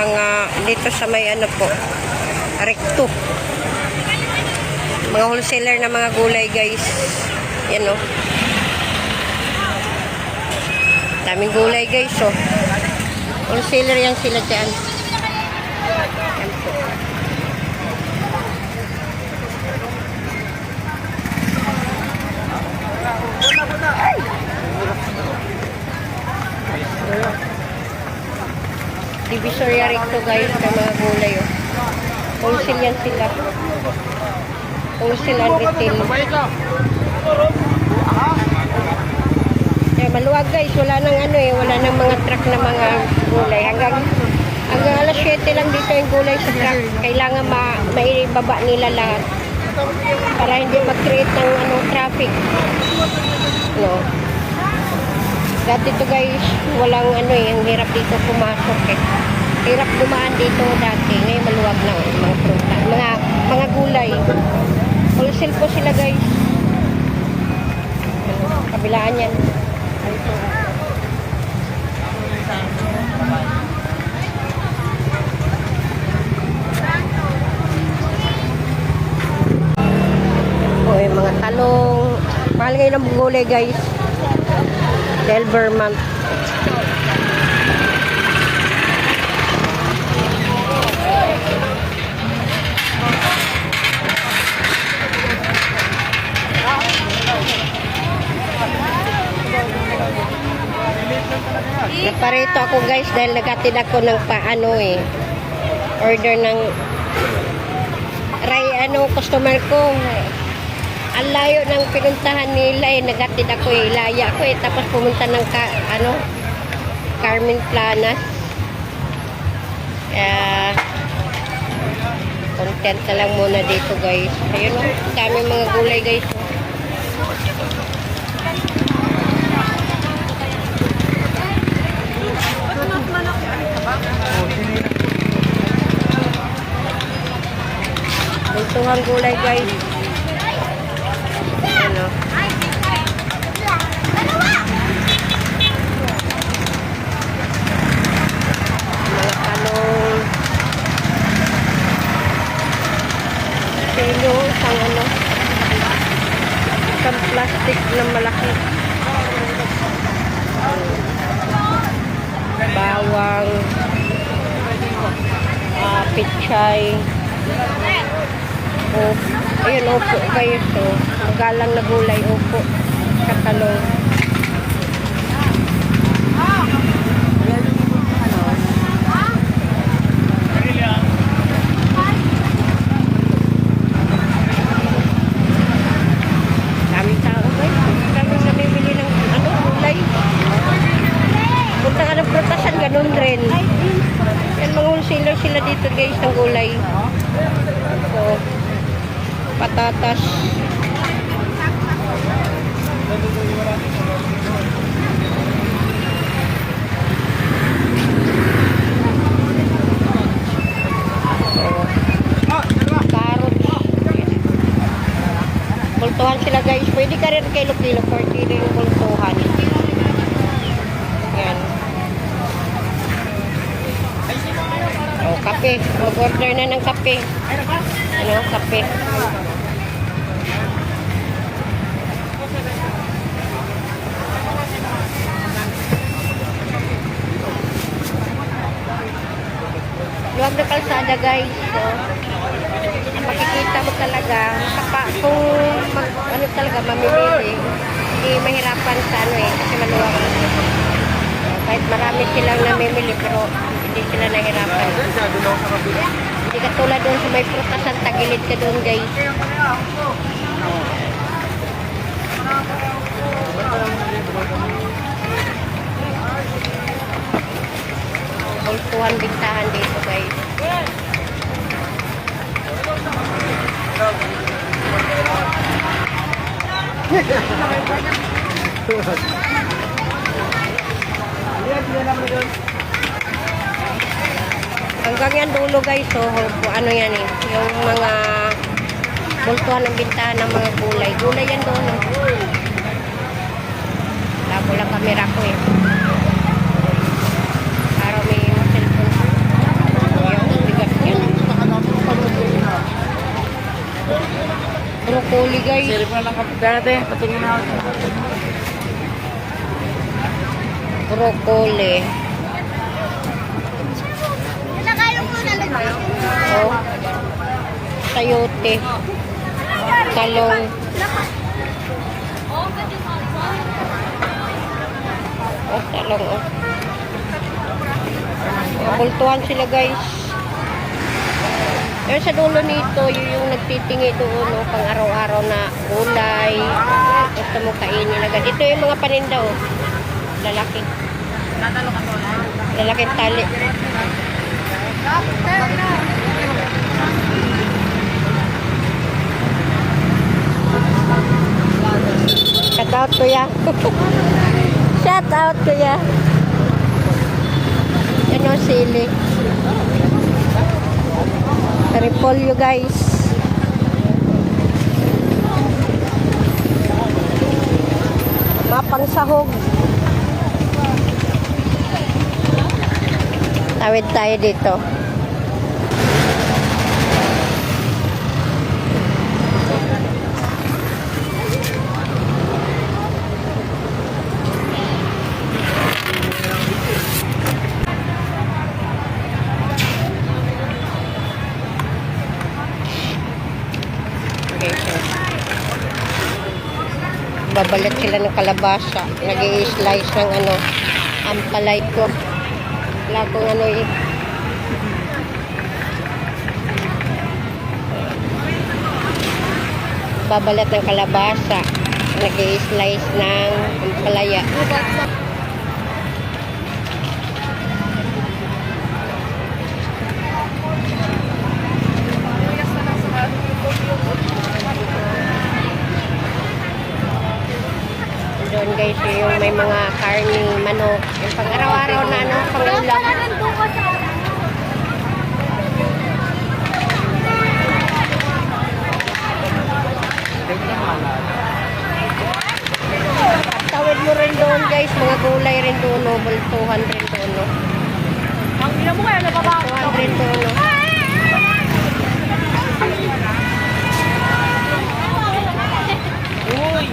mga dito sa may ano po, Recto. Mga wholesaler na mga gulay guys. Yan o. Daming gulay guys o. Wholesaler yan sila dyan. Yan po. Divisoria Recto guys ng mga gulay oh. Wholesale yan sila. Wholesale and retail. Eh, maluwag guys, wala nang ano eh, wala nang mga truck na mga gulay. Hanggang alas 7 lang dito yung gulay sa truck. Kailangan maibaba nila lahat para hindi mag-create ng ano, traffic. No. Dati to guys, walang ano eh, ang hirap dito pumasok eh. Hirap dumaan dito dati. Ngayon maluwag na mga pruta, mga gulay. Wholesale po sila guys. Kabilaan yan. Oh, yung mga talong. Mahal ngayon ang gulay guys. Dahil Vermont. Naparito ako guys dahil nagatid ako ng paano eh. Order ng customer ko. Ang layo ng pinuntahan nila eh, nagatid ako eh, laya ako eh, tapos pumunta ng Carmen Planas. Kaya content na lang muna dito guys. Ayun o, dami mga gulay guys. Buntuhang gulay guys. Ano? Mga talong. Sino, isang ano? Isang plastic na malaki. Bawang. Pichay. Oh, ayun, opo kayo so. Magalang na gulay, opo. Katalong. Daming tao guys. Daming namimili ng ano, gulay. Punta ka ng prutasan, ganun rin. Yan, mga wholesaler sila dito guys ng gulay. So, patatas. Carrot. Bultuhan sila guys. Pwede ka rin kilo-kilo. 40 rin yung bultuhan. Yan. Oh, kape. Mag-order na ng kape. Ano, kape. Luwag na kalsada guys. So, makikita mo talaga kung ano talaga mamimili, hindi mahirapan sa ano eh, kasi maluwag. Kahit marami silang namimili pero hindi sila nahirapan. Hindi katulad doon sa may prutasan, tagilid ka doon guys. Bultuhan bintahan dito guys. Hanggang yan dulo guys, so ano yan eh, yung mga bultuhan ng bintahan ng mga gulay. Gulay yan doon. Labo lang kamera ko eh. Para may cellphone. broccoli guys. Sirip na lang kapit dati. Patingin na ako. Broccoli. Oh. Sayote. Talong. Oh, talong oh. Bultuhan sila guys. Pero sa dulo nito, yung nagtitingi doon, no, pang araw-araw na gulay. Gusto mo kainin agad. Ito yung mga paninda, oh. Lalaki. Lalaking tali. Shout out, kuya. Shout out, kuya. Ano, sili. Repolyo guys. Mapang sahog. Tawid tayo dito. Babalat sila ng kalabasa. Nag-i-slice ng ano, ampalay ko. Wala kong ano eh. Babalat ng kalabasa. Nag-i-slice ng ampalaya. Doon guys, yung may mga karning manok. Yung pang araw-araw na ano, pang ulam. Tawid mo rin doon guys, mga gulay rin doon, no? Bultuhan rin doon, no? Ang ina mo kaya nababa. Bultuhan rin doon, no? Uy!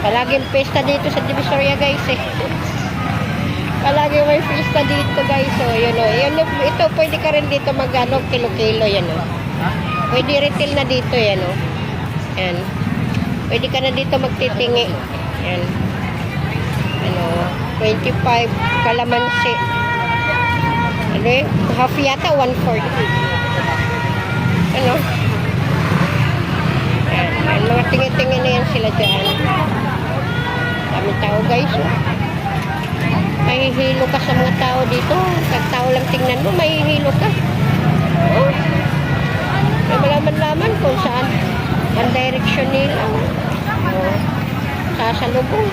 Palaging pesta dito sa Divisoria guys eh. Palagi may pesta dito guys. So, yun o. Ito, pwede ka rin dito mag-ano, kilo-kilo yan o. Pwede retail na dito yan o. Yan. Pwede ka na dito magtitingi. Yan. Ano, 25 kalamansi. Ano eh? Half yata, 1/4. Ano? Yan. Yan. Mga tingi-tingi na yan sila dyan. Dami tao guys. Mahihilo ka sa mga tao dito. Pag tao lang tingnan mo, mahihilo ka. Oh. May malaman-laman kung saan ang direction nila. Oh. Sasalubong.